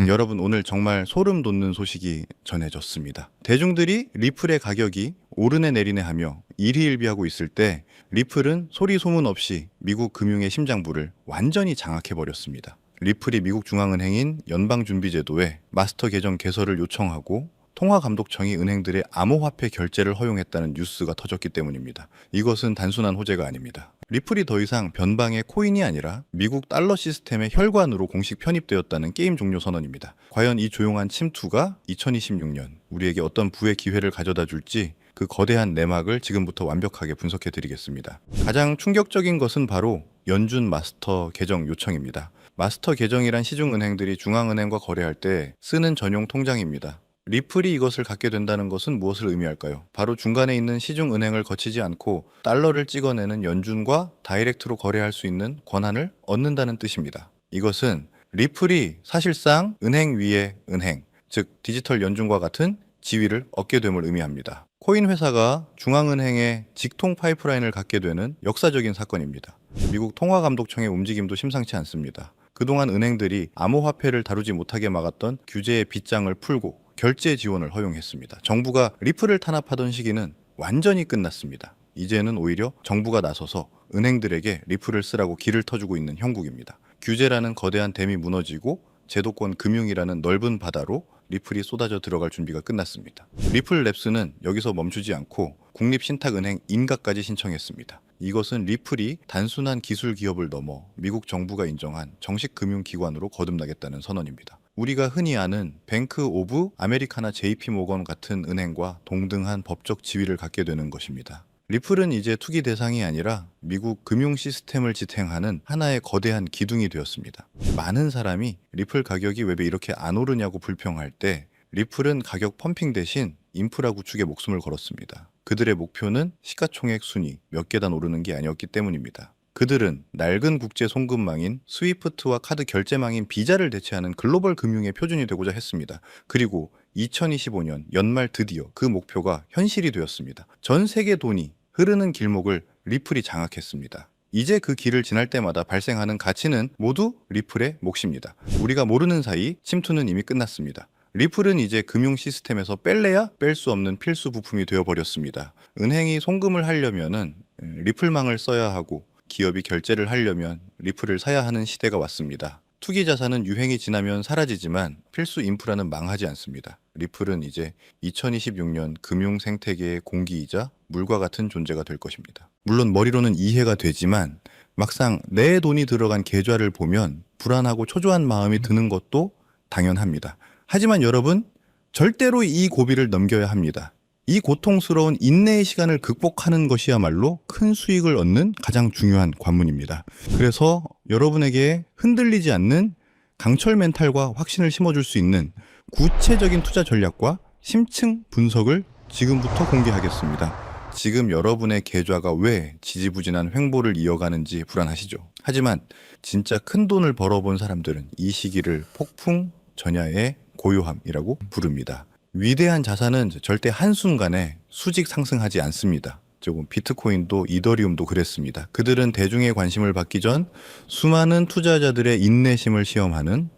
여러분 오늘 정말 소름 돋는 소식이 전해졌습니다. 대중들이 리플의 가격이 오르네 내리네 하며 일희일비하고 있을 때 리플은 소리 소문 없이 미국 금융의 심장부를 완전히 장악해버렸습니다. 리플이 미국 중앙은행인 연방준비제도에 마스터 계정 개설을 요청하고 통화감독청이 은행들의 암호화폐 결제를 허용했다는 뉴스가 터졌기 때문입니다. 이것은 단순한 호재가 아닙니다. 리플이 더 이상 변방의 코인이 아니라 미국 달러 시스템의 혈관으로 공식 편입되었다는 게임 종료 선언입니다. 과연 이 조용한 침투가 2026년 우리에게 어떤 부의 기회를 가져다 줄지 그 거대한 내막을 지금부터 완벽하게 분석해 드리겠습니다. 가장 충격적인 것은 바로 연준 마스터 계정 요청입니다. 마스터 계정이란 시중은행들이 중앙은행과 거래할 때 쓰는 전용 통장입니다. 리플이 이것을 갖게 된다는 것은 무엇을 의미할까요? 바로 중간에 있는 시중은행을 거치지 않고 달러를 찍어내는 연준과 다이렉트로 거래할 수 있는 권한을 얻는다는 뜻입니다. 이것은 리플이 사실상 은행 위의 은행, 즉 디지털 연준과 같은 지위를 얻게 됨을 의미합니다. 코인 회사가 중앙은행의 직통 파이프라인을 갖게 되는 역사적인 사건입니다. 미국 통화감독청의 움직임도 심상치 않습니다. 그동안 은행들이 암호화폐를 다루지 못하게 막았던 규제의 빗장을 풀고 결제 지원을 허용했습니다. 정부가 리플을 탄압하던 시기는 완전히 끝났습니다. 이제는 오히려 정부가 나서서 은행들에게 리플을 쓰라고 길을 터주고 있는 형국입니다. 규제라는 거대한 댐이 무너지고 제도권 금융이라는 넓은 바다로 리플이 쏟아져 들어갈 준비가 끝났습니다. 리플랩스는 여기서 멈추지 않고 국립신탁은행 인가까지 신청했습니다. 이것은 리플이 단순한 기술 기업을 넘어 미국 정부가 인정한 정식 금융기관으로 거듭나겠다는 선언입니다. 우리가 흔히 아는 뱅크 오브 아메리카나 JP 모건 같은 은행과 동등한 법적 지위를 갖게 되는 것입니다. 리플은 이제 투기 대상이 아니라 미국 금융 시스템을 지탱하는 하나의 거대한 기둥이 되었습니다. 많은 사람이 리플 가격이 왜 이렇게 안 오르냐고 불평할 때 리플은 가격 펌핑 대신 인프라 구축에 목숨을 걸었습니다. 그들의 목표는 시가총액 순위 몇 계단 오르는 게 아니었기 때문입니다. 그들은 낡은 국제 송금망인 스위프트와 카드 결제망인 비자를 대체하는 글로벌 금융의 표준이 되고자 했습니다. 그리고 2025년 연말 드디어 그 목표가 현실이 되었습니다. 전 세계 돈이 흐르는 길목을 리플이 장악했습니다. 이제 그 길을 지날 때마다 발생하는 가치는 모두 리플의 몫입니다. 우리가 모르는 사이 침투는 이미 끝났습니다. 리플은 이제 금융 시스템에서 뺄래야 뺄 수 없는 필수 부품이 되어버렸습니다. 은행이 송금을 하려면은 리플망을 써야 하고 기업이 결제를 하려면 리플을 사야 하는 시대가 왔습니다. 투기 자산은 유행이 지나면 사라지지만 필수 인프라는 망하지 않습니다. 리플은 이제 2026년 금융 생태계의 공기이자 물과 같은 존재가 될 것입니다. 물론 머리로는 이해가 되지만 막상 내 돈이 들어간 계좌를 보면 불안하고 초조한 마음이 드는 것도 당연합니다. 하지만 여러분, 절대로 이 고비를 넘겨야 합니다. 이 고통스러운 인내의 시간을 극복하는 것이야말로 큰 수익을 얻는 가장 중요한 관문입니다. 그래서 여러분에게 흔들리지 않는 강철 멘탈과 확신을 심어줄 수 있는 구체적인 투자 전략과 심층 분석을 지금부터 공개하겠습니다. 지금 여러분의 계좌가 왜 지지부진한 횡보를 이어가는지 불안하시죠? 하지만 진짜 큰 돈을 벌어본 사람들은 이 시기를 폭풍 전야의 고요함이라고 부릅니다. 위대한 자산은 절대 한순간에 수직 상승하지 않습니다. 조금 비트코인도 이더리움도 그랬습니다. 그들은 대중의 관심을 받기 전 수많은 투자자들의 인내심을 시험하는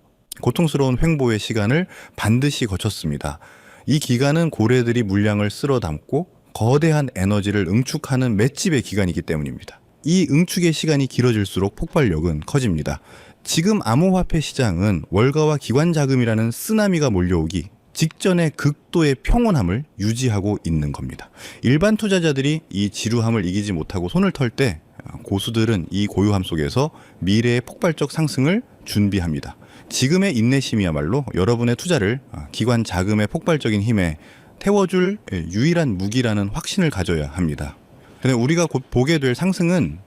고통스러운 횡보의 시간을 반드시 거쳤습니다. 이 기간은 고래들이 물량을 쓸어 담고 거대한 에너지를 응축하는 맷집의 기간이기 때문입니다. 이 응축의 시간이 길어질수록 폭발력은 커집니다. 지금 암호화폐 시장은 월가와 기관 자금이라는 쓰나미가 몰려오기 직전의 극도의 평온함을 유지하고 있는 겁니다. 일반 투자자들이 이 지루함을 이기지 못하고 손을 털 때 고수들은 이 고요함 속에서 미래의 폭발적 상승을 준비합니다. 지금의 인내심이야말로 여러분의 투자를 기관 자금의 폭발적인 힘에 태워줄 유일한 무기라는 확신을 가져야 합니다. 근데 우리가 곧 보게 될 상승은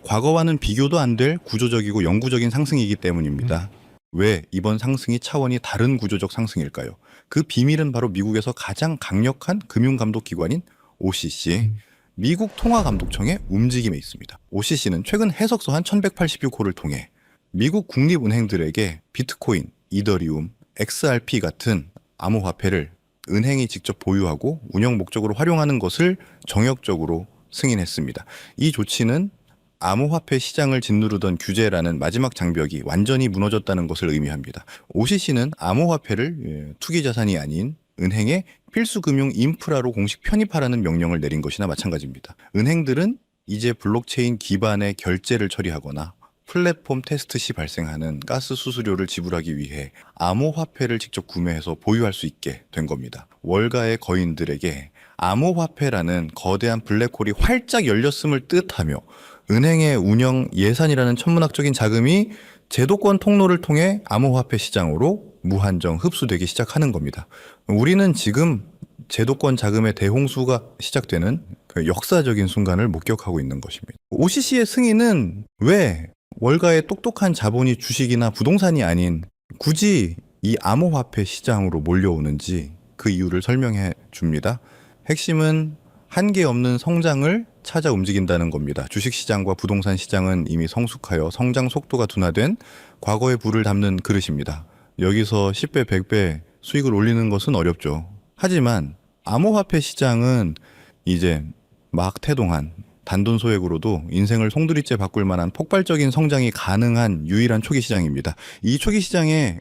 과거와는 비교도 안 될 구조적이고 영구적인 상승이기 때문입니다. 왜 이번 상승이 차원이 다른 구조적 상승일까요? 그 비밀은 바로 미국에서 가장 강력한 금융감독기관인 OCC, 미국 통화감독청의 움직임에 있습니다. OCC는 최근 해석서 한 1186호를 통해 미국 국립은행들에게 비트코인, 이더리움, XRP 같은 암호화폐를 은행이 직접 보유하고 운영 목적으로 활용하는 것을 정역적으로 승인했습니다. 이 조치는 암호화폐 시장을 짓누르던 규제라는 마지막 장벽이 완전히 무너졌다는 것을 의미합니다. OCC는 암호화폐를 투기 자산이 아닌 은행의 필수 금융 인프라로 공식 편입하라는 명령을 내린 것이나 마찬가지입니다. 은행들은 이제 블록체인 기반의 결제를 처리하거나 플랫폼 테스트 시 발생하는 가스 수수료를 지불하기 위해 암호화폐를 직접 구매해서 보유할 수 있게 된 겁니다. 월가의 거인들에게 암호화폐라는 거대한 블랙홀이 활짝 열렸음을 뜻하며 은행의 운영 예산이라는 천문학적인 자금이 제도권 통로를 통해 암호화폐 시장으로 무한정 흡수되기 시작하는 겁니다. 우리는 지금 제도권 자금의 대홍수가 시작되는 그 역사적인 순간을 목격하고 있는 것입니다. OCC의 승인은 왜 월가의 똑똑한 자본이 주식이나 부동산이 아닌 굳이 이 암호화폐 시장으로 몰려오는지 그 이유를 설명해 줍니다. 핵심은 한계 없는 성장을 찾아 움직인다는 겁니다. 주식시장과 부동산 시장은 이미 성숙하여 성장 속도가 둔화된 과거의 부를 담는 그릇입니다. 여기서 10배, 100배 수익을 올리는 것은 어렵죠. 하지만 암호화폐 시장은 이제 막 태동한 단돈 소액으로도 인생을 송두리째 바꿀 만한 폭발적인 성장이 가능한 유일한 초기 시장입니다. 이 초기 시장에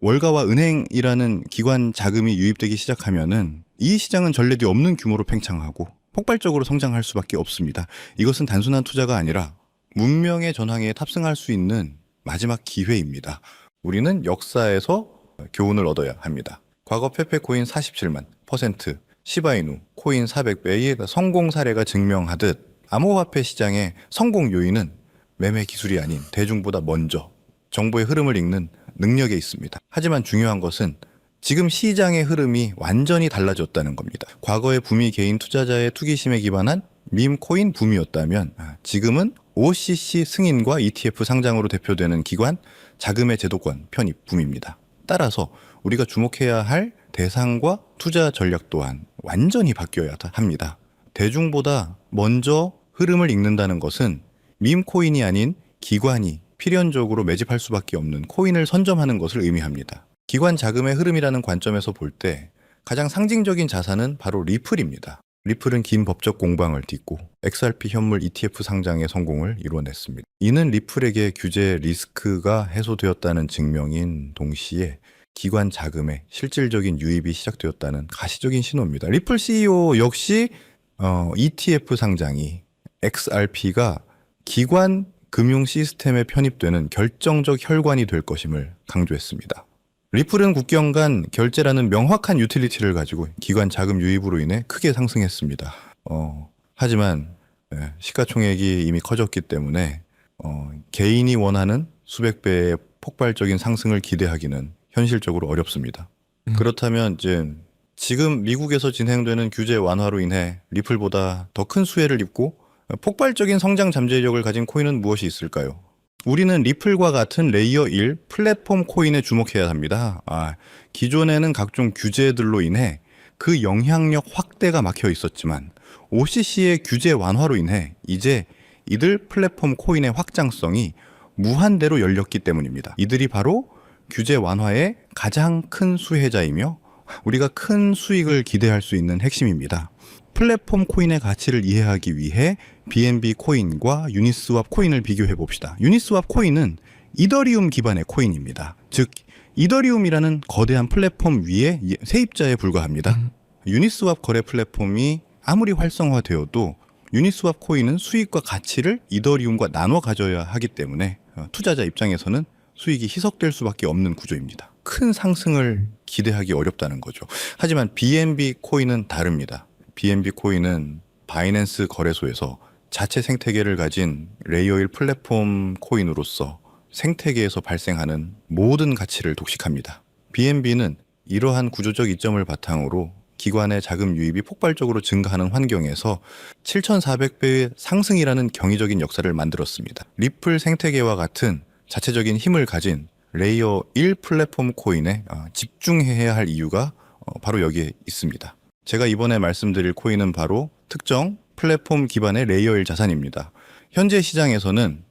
월가와 은행이라는 기관 자금이 유입되기 시작하면은 이 시장은 전례 없는 규모로 팽창하고 폭발적으로 성장할 수밖에 없습니다. 이것은 단순한 투자가 아니라 문명의 전황에 탑승할 수 있는 마지막 기회입니다. 우리는 역사에서 교훈을 얻어야 합니다. 과거 페페코인 47만 %, 시바이누 코인 400배의 성공 사례가 증명하듯 암호화폐 시장의 성공 요인은 매매 기술이 아닌 대중보다 먼저 정보의 흐름을 읽는 능력에 있습니다. 하지만 중요한 것은 지금 시장의 흐름이 완전히 달라졌다는 겁니다. 과거의 붐이 개인 투자자의 투기심에 기반한 밈 코인 붐이었다면 지금은 OCC 승인과 ETF 상장으로 대표되는 기관 자금의 제도권 편입 붐입니다. 따라서 우리가 주목해야 할 대상과 투자 전략 또한 완전히 바뀌어야 합니다. 대중보다 먼저 흐름을 읽는다는 것은 밈 코인이 아닌 기관이 필연적으로 매집할 수밖에 없는 코인을 선점하는 것을 의미합니다. 기관 자금의 흐름이라는 관점에서 볼 때 가장 상징적인 자산은 바로 리플입니다. 리플은 긴 법적 공방을 딛고 XRP 현물 ETF 상장의 성공을 이뤄냈습니다. 이는 리플에게 규제 리스크가 해소되었다는 증명인 동시에 기관 자금의 실질적인 유입이 시작되었다는 가시적인 신호입니다. 리플 CEO 역시 ETF 상장이 XRP가 기관 금융 시스템에 편입되는 결정적 혈관이 될 것임을 강조했습니다. 리플은 국경 간 결제라는 명확한 유틸리티를 가지고 기관 자금 유입으로 인해 크게 상승했습니다. 하지만 시가총액이 이미 커졌기 때문에 개인이 원하는 수백 배의 폭발적인 상승을 기대하기는 현실적으로 어렵습니다. 그렇다면 이제 지금 미국에서 진행되는 규제 완화로 인해 리플보다 더 큰 수혜를 입고 폭발적인 성장 잠재력을 가진 코인은 무엇이 있을까요? 우리는 리플과 같은 레이어 1 플랫폼 코인에 주목해야 합니다. 기존에는 각종 규제들로 인해 그 영향력 확대가 막혀 있었지만 OCC의 규제 완화로 인해 이제 이들 플랫폼 코인의 확장성이 무한대로 열렸기 때문입니다. 이들이 바로 규제 완화의 가장 큰 수혜자이며 우리가 큰 수익을 기대할 수 있는 핵심입니다. 플랫폼 코인의 가치를 이해하기 위해 BNB 코인과 유니스왑 코인을 비교해 봅시다. 유니스왑 코인은 이더리움 기반의 코인입니다. 즉 이더리움이라는 거대한 플랫폼 위에 세입자에 불과합니다. 유니스왑 거래 플랫폼이 아무리 활성화되어도 유니스왑 코인은 수익과 가치를 이더리움과 나눠 가져야 하기 때문에 투자자 입장에서는 수익이 희석될 수밖에 없는 구조입니다. 큰 상승을 기대하기 어렵다는 거죠. 하지만 BNB 코인은 다릅니다. BNB 코인은 바이낸스 거래소에서 자체 생태계를 가진 레이어 1 플랫폼 코인으로서 생태계에서 발생하는 모든 가치를 독식합니다. BNB는 이러한 구조적 이점을 바탕으로 기관의 자금 유입이 폭발적으로 증가하는 환경에서 7,400배의 상승이라는 경이적인 역사를 만들었습니다. 리플 생태계와 같은 자체적인 힘을 가진 레이어 1 플랫폼 코인에 집중해야 할 이유가 바로 여기에 있습니다. 제가 이번에 말씀드릴 코인은 바로 특정 플랫폼 기반의 레이어 1 자산입니다. 현재 시장에서는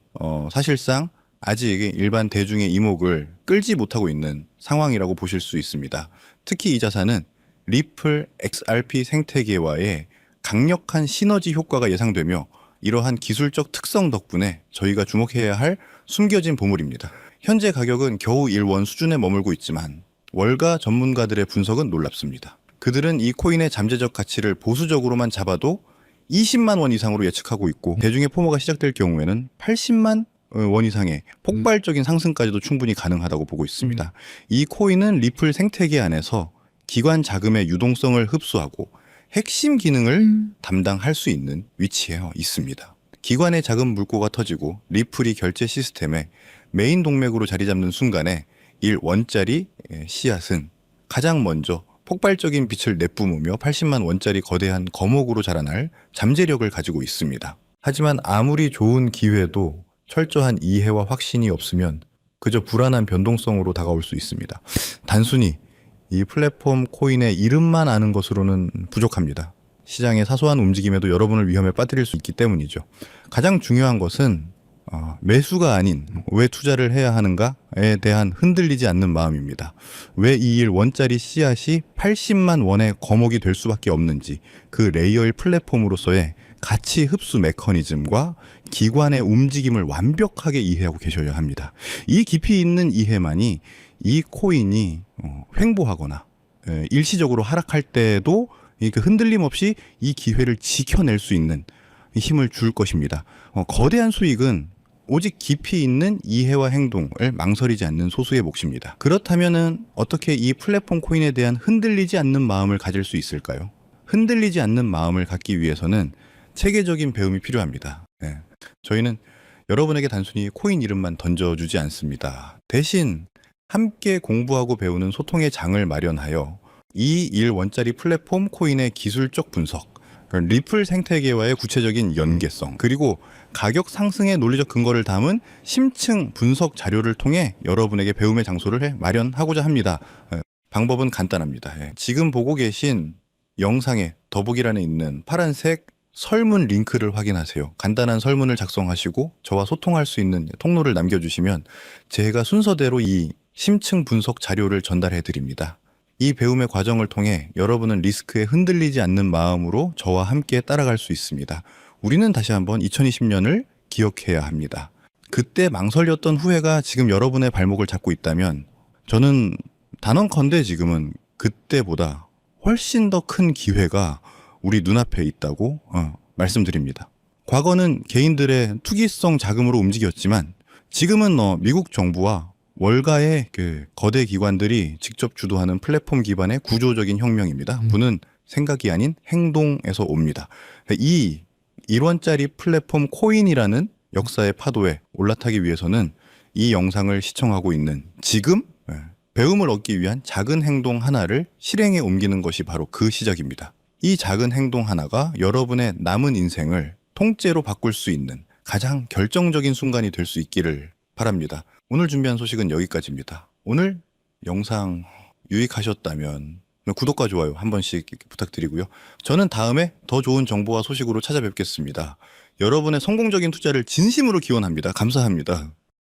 사실상 아직 일반 대중의 이목을 끌지 못하고 있는 상황이라고 보실 수 있습니다. 특히 이 자산은 리플 XRP 생태계와의 강력한 시너지 효과가 예상되며 이러한 기술적 특성 덕분에 저희가 주목해야 할 숨겨진 보물입니다. 현재 가격은 겨우 1원 수준에 머물고 있지만 월가 전문가들의 분석은 놀랍습니다. 그들은 이 코인의 잠재적 가치를 보수적으로만 잡아도 20만 원 이상으로 예측하고 있고, 대중의 포모가 시작될 경우에는 80만 원 이상의 폭발적인 상승까지도 충분히 가능하다고 보고 있습니다. 이 코인은 리플 생태계 안에서 기관 자금의 유동성을 흡수하고 핵심 기능을 담당할 수 있는 위치에 있습니다. 기관의 자금 물꼬가 터지고 리플이 결제 시스템의 메인 동맥으로 자리 잡는 순간에 1원짜리 씨앗은 가장 먼저 폭발적인 빛을 내뿜으며 80만 원짜리 거대한 거목으로 자라날 잠재력을 가지고 있습니다. 하지만 아무리 좋은 기회도 철저한 이해와 확신이 없으면 그저 불안한 변동성으로 다가올 수 있습니다. 단순히 이 플랫폼 코인의 이름만 아는 것으로는 부족합니다. 시장의 사소한 움직임에도 여러분을 위험에 빠뜨릴 수 있기 때문이죠. 가장 중요한 것은 매수가 아닌 왜 투자를 해야 하는가에 대한 흔들리지 않는 마음입니다. 왜 이 1원짜리 씨앗이 80만 원의 거목이 될 수밖에 없는지, 그 레이어의 플랫폼으로서의 가치 흡수 메커니즘과 기관의 움직임을 완벽하게 이해하고 계셔야 합니다. 이 깊이 있는 이해만이 이 코인이 횡보하거나 일시적으로 하락할 때도 그 흔들림 없이 이 기회를 지켜낼 수 있는 힘을 줄 것입니다. 거대한 수익은 오직 깊이 있는 이해와 행동을 망설이지 않는 소수의 몫입니다. 그렇다면은 어떻게 이 플랫폼 코인에 대한 흔들리지 않는 마음을 가질 수 있을까요? 흔들리지 않는 마음을 갖기 위해서는 체계적인 배움이 필요합니다. 저희는 여러분에게 단순히 코인 이름만 던져주지 않습니다. 대신 함께 공부하고 배우는 소통의 장을 마련하여 이 1원짜리 플랫폼 코인의 기술적 분석, 리플 생태계와의 구체적인 연계성, 그리고 가격 상승의 논리적 근거를 담은 심층 분석 자료를 통해 여러분에게 배움의 장소를 마련하고자 합니다. 방법은 간단합니다. 지금 보고 계신 영상의 더보기란에 있는 파란색 설문 링크를 확인하세요. 간단한 설문을 작성하시고 저와 소통할 수 있는 통로를 남겨주시면 제가 순서대로 이 심층 분석 자료를 전달해 드립니다. 이 배움의 과정을 통해 여러분은 리스크에 흔들리지 않는 마음으로 저와 함께 따라갈 수 있습니다. 우리는 다시 한번 2020년을 기억해야 합니다. 그때 망설였던 후회가 지금 여러분의 발목을 잡고 있다면 저는 단언컨대 지금은 그때보다 훨씬 더 큰 기회가 우리 눈앞에 있다고 말씀드립니다. 과거는 개인들의 투기성 자금으로 움직였지만 지금은 미국 정부와 월가의 그 거대 기관들이 직접 주도하는 플랫폼 기반의 구조적인 혁명입니다. 부는 생각이 아닌 행동에서 옵니다. 이 1원짜리 플랫폼 코인이라는 역사의 파도에 올라타기 위해서는 이 영상을 시청하고 있는 지금 배움을 얻기 위한 작은 행동 하나를 실행에 옮기는 것이 바로 그 시작입니다. 이 작은 행동 하나가 여러분의 남은 인생을 통째로 바꿀 수 있는 가장 결정적인 순간이 될 수 있기를 바랍니다. 오늘 준비한 소식은 여기까지입니다. 오늘 영상 유익하셨다면 구독과 좋아요 한 번씩 부탁드리고요. 저는 다음에 더 좋은 정보와 소식으로 찾아뵙겠습니다. 여러분의 성공적인 투자를 진심으로 기원합니다. 감사합니다.